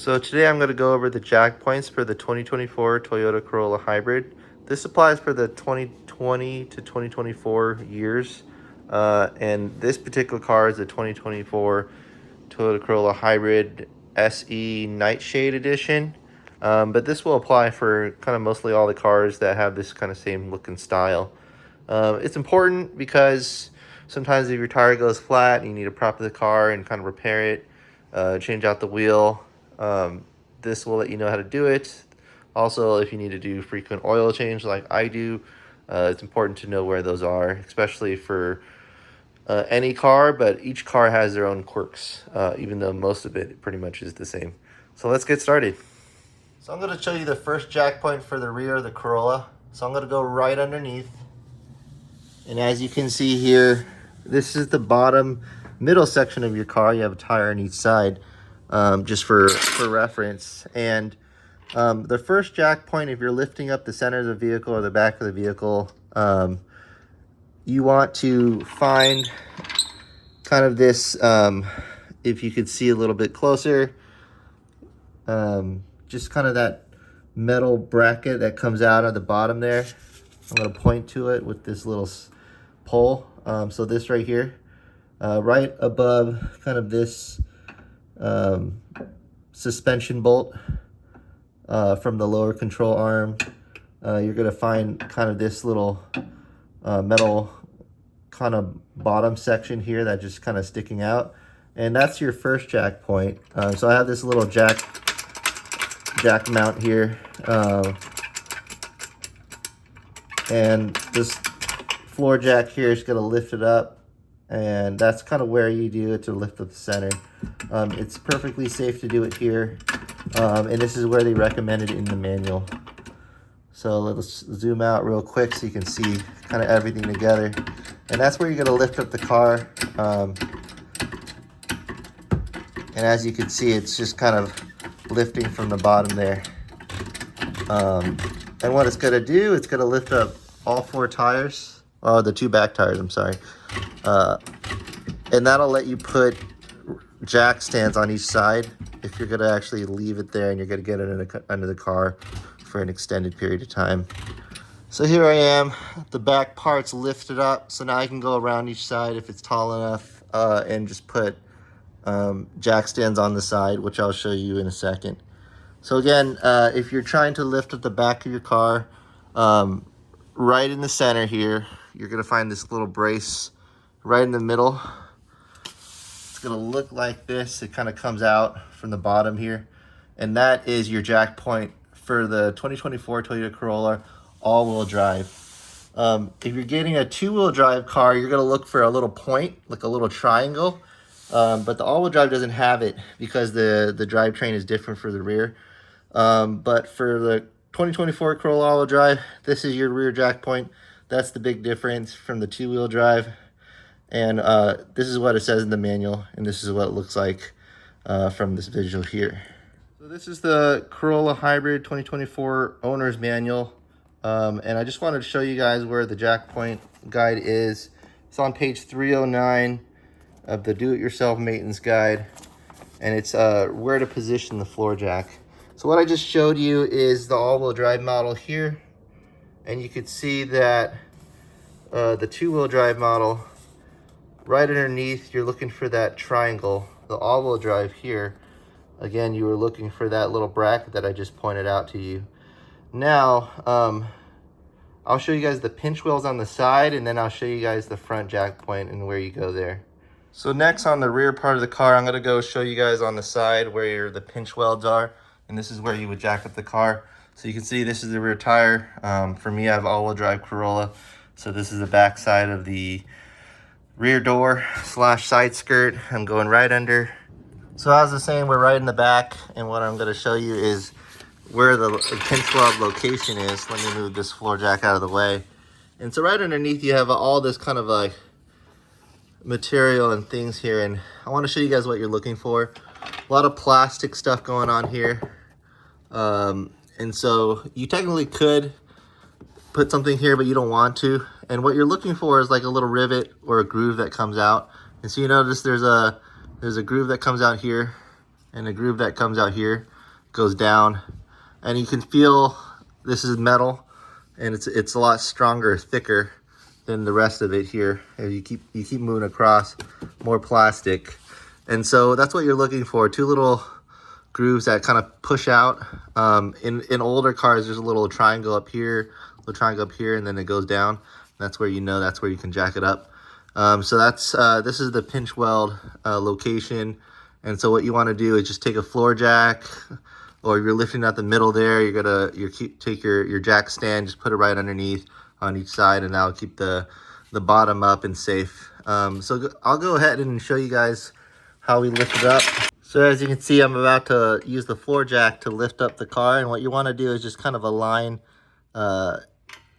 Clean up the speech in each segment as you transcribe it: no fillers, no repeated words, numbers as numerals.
So today I'm going to go over the jack points for the 2024 Toyota Corolla Hybrid. This applies for the 2020 to 2024 years. And this particular car is the 2024 Toyota Corolla Hybrid SE Nightshade Edition. But this will apply for kind of mostly all the cars that have this kind of same look and style. It's important because sometimes if your tire goes flat and you need to prop the car and kind of repair it, change out the wheel, this will let you know how to do it. Also, if you need to do frequent oil change like I do, it's important to know where those are, especially for any car, but each car has their own quirks, even though most of it pretty much is the same. So let's get started. So I'm going to show you the first jack point for the rear of the Corolla. So I'm going to go right underneath. And as you can see here, this is the bottom middle section of your car. You have a tire on each side, just for reference. And the first jack point, if you're lifting up the center of the vehicle or the back of the vehicle, you want to find kind of this, if you could see a little bit closer, just kind of that metal bracket that comes out at the bottom there. I'm going to point to it with this little pole. So this right here, right above kind of this suspension bolt from the lower control arm, you're going to find kind of this little metal kind of bottom section here that just kind of sticking out, and that's your first jack point. So I have this little jack mount here, and this floor jack here is going to lift it up, and that's kind of where you do it to lift up the center. It's perfectly safe to do it here, and this is where they recommend it in the manual. So let's zoom out real quick so you can see kind of everything together. And that's where you're going to lift up the car. And as you can see, it's just kind of lifting from the bottom there. And what it's going to do, it's going to lift up all four tires. Oh, the two back tires, I'm sorry. And that'll let you put jack stands on each side if you're going to actually leave it there and you're going to get it under the car for an extended period of time. So here I am, the back part's lifted up, so now I can go around each side if it's tall enough, and just put jack stands on the side, which I'll show you in a second. So again, if you're trying to lift up the back of your car, right in the center here, you're going to find this little brace right in the middle. It's going to look like this. It kind of comes out from the bottom here, and that is your jack point for the 2024 Toyota Corolla all-wheel drive. If you're getting a two-wheel drive car, you're going to look for a little point, like a little triangle, but the all-wheel drive doesn't have it because the drivetrain is different for the rear. But for the 2024 Corolla all-wheel drive, this is your rear jack point. That's the big difference from the two-wheel drive. And this is what it says in the manual, and this is what it looks like from this visual here. So this is the Corolla Hybrid 2024 owner's manual. And I just wanted to show you guys where the jack point guide is. It's on page 309 of the do-it-yourself maintenance guide, and it's where to position the floor jack. So what I just showed you is the all-wheel drive model here, and you could see that the two-wheel drive model, right underneath, you're looking for that triangle. The all-wheel drive here, again, you were looking for that little bracket that I just pointed out to you. Now, I'll show you guys the pinch wheels on the side, and then I'll show you guys the front jack point and where you go there. So next, on the rear part of the car, I'm going to go show you guys on the side where the pinch welds are, and this is where you would jack up the car. So you can see this is the rear tire. For me, I have all-wheel drive Corolla, so this is the back side of the rear door / side skirt. I'm going right under. So as I was saying, we're right in the back, and what I'm going to show you is where the pinch weld location is. Let me move this floor jack out of the way. And so right underneath you have all this kind of like material and things here, and I want to show you guys what you're looking for. A lot of plastic stuff going on here, and so you technically could put something here, but you don't want to. And what you're looking for is like a little rivet or a groove that comes out. And so you notice there's a groove that comes out here, and the groove that comes out here goes down, and you can feel this is metal, and it's a lot stronger, thicker than the rest of it here. As you keep moving across, more plastic, and so that's what you're looking for. Two little grooves that kind of push out. In older cars, there's a little triangle up here, and then it goes down. That's where that's where you can jack it up. So that's this is the pinch weld location, and so what you want to do is just take a floor jack, or if you're lifting out the middle there, take your jack stand, just put it right underneath on each side, and that'll keep the bottom up and safe. So I'll go ahead and show you guys how we lift it up. So as you can see, I'm about to use the floor jack to lift up the car, and what you want to do is just kind of align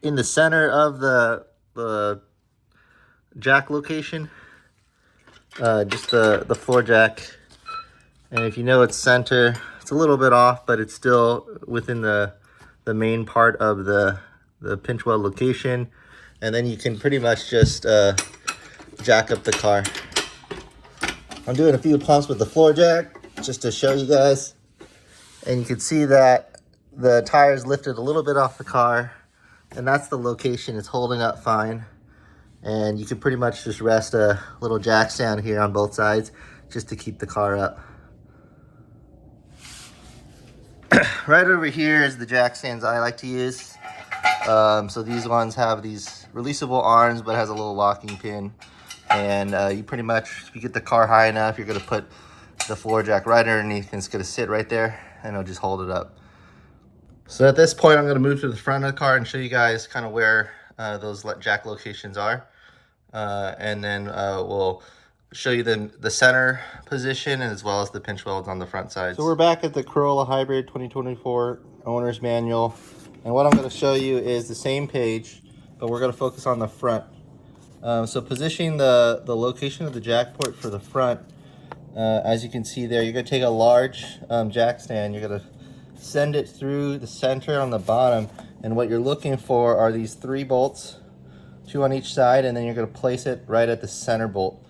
in the center of the jack location, just the floor jack. And if you know it's center, it's a little bit off, but it's still within the main part of the pinch weld location. And then you can pretty much just jack up the car. I'm doing a few pumps with the floor jack just to show you guys. And you can see that the tires lifted a little bit off the car, and that's the location. It's holding up fine. And you can pretty much just rest a little jack stand here on both sides just to keep the car up. Right over here is the jack stands I like to use. So these ones have these releasable arms, but has a little locking pin. And you pretty much, if you get the car high enough, you're going to put the floor jack right underneath, and it's going to sit right there, and it'll just hold it up. So at this point, I'm going to move to the front of the car and show you guys kind of where those jack locations are. And then we'll show you the center position, as well as the pinch welds on the front side. So we're back at the Corolla Hybrid 2024 owner's manual. And what I'm going to show you is the same page, but we're going to focus on the front. So positioning the location of the jack port for the front, as you can see there, you're going to take a large jack stand. You're going to send it through the center on the bottom. And what you're looking for are these 3 bolts, 2 on each side, and then you're going to place it right at the center bolt.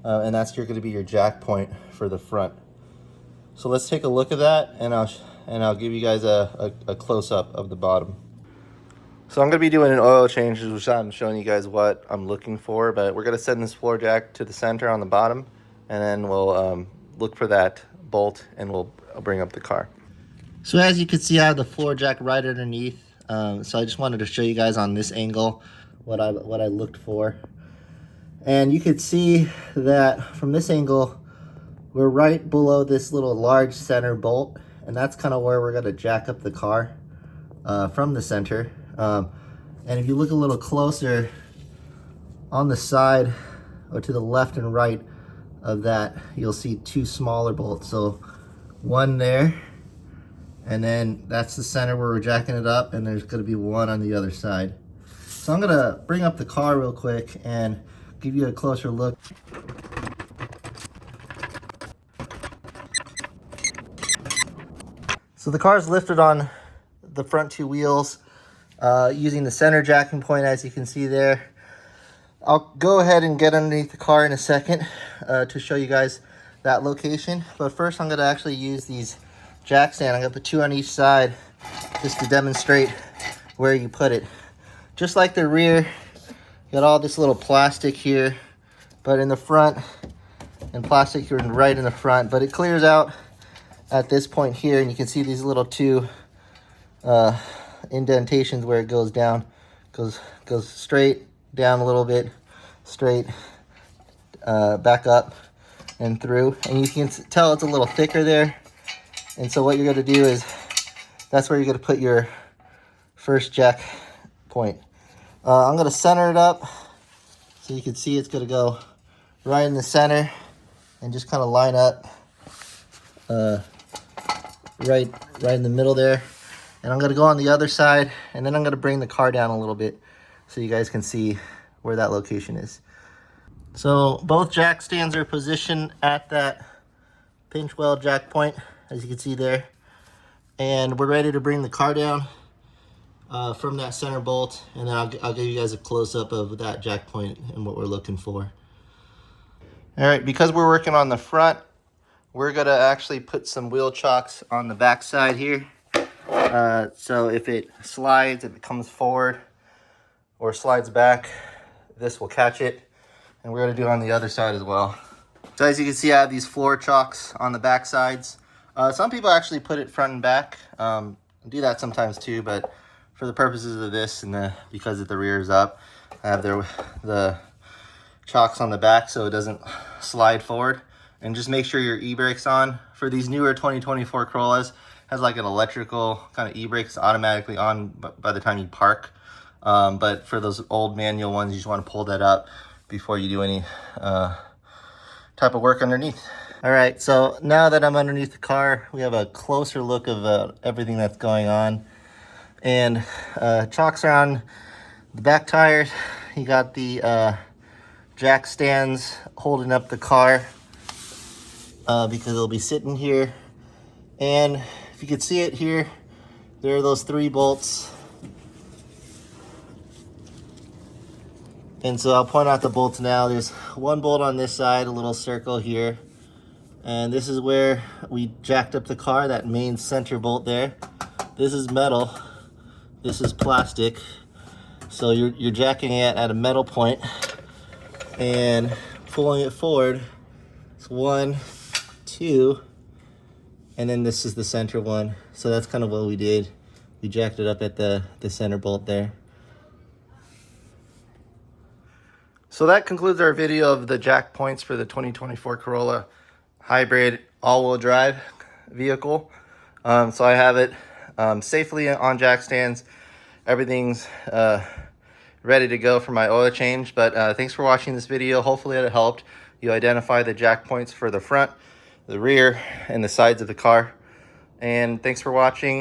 And that's going to be your jack point for the front. So let's take a look at that, and I'll give you guys a close-up of the bottom. So I'm going to be doing an oil change, which I'm showing you guys what I'm looking for, but we're going to send this floor jack to the center on the bottom, and then we'll look for that bolt, and I'll bring up the car. So as you can see, I have the floor jack right underneath. So I just wanted to show you guys on this angle what I looked for. And you could see that from this angle, we're right below this little large center bolt, and that's kind of where we're going to jack up the car from the center. And if you look a little closer on the side, or to the left and right of that, you'll see 2 smaller bolts. So one there, and then that's the center where we're jacking it up, and there's going to be one on the other side. So I'm going to bring up the car real quick and give you a closer look. So the car is lifted on the front 2 wheels using the center jacking point, as you can see there. I'll go ahead and get underneath the car in a second to show you guys that location. But first I'm going to actually use these jack stand. I'm going to put 2 on each side just to demonstrate where you put it. Just like the rear, you got all this little plastic here, but in the front, and plastic here right in the front, but it clears out at this point here, and you can see these little 2 indentations where it goes down, goes straight down a little bit, straight back up and through, and you can tell it's a little thicker there. And so what you're going to do is, that's where you're going to put your first jack point. I'm going to center it up so you can see it's going to go right in the center and just kind of line up right in the middle there. And I'm going to go on the other side, and then I'm going to bring the car down a little bit so you guys can see where that location is. So both jack stands are positioned at that pinch weld jack point, as you can see there. And we're ready to bring the car down from that center bolt, and then I'll give you guys a close-up of that jack point and what we're looking for. All right, because we're working on the front, we're gonna actually put some wheel chocks on the back side here. So if it slides, if it comes forward or slides back, this will catch it. And we're gonna do it on the other side as well. So as you can see, I have these floor chocks on the back sides. Some people actually put it front and back. Do that sometimes too, but for the purposes of this and because the rear is up, I have the chocks on the back so it doesn't slide forward. And just make sure your e-brake's on. For these newer 2024 Corollas, has like an electrical kind of e-brakes automatically on by the time you park. But for those old manual ones, you just want to pull that up before you do any type of work underneath. All right, so now that I'm underneath the car, we have a closer look of everything that's going on. And chocks are on the back tires. You got the jack stands holding up the car because it'll be sitting here. And if you can see it here, there are those 3 bolts. And so I'll point out the bolts now. There's 1 bolt on this side, a little circle here. And this is where we jacked up the car, that main center bolt there. This is metal, this is plastic. So you're jacking it at a metal point and pulling it forward. It's 1, 2, and then this is the center one. So that's kind of what we did. We jacked it up at the center bolt there. So that concludes our video of the jack points for the 2024 Corolla Hybrid all-wheel drive vehicle. So I have it safely on jack stands. Everything's ready to go for my oil change. But thanks for watching this video. Hopefully it helped you identify the jack points for the front, the rear, and the sides of the car. And thanks for watching.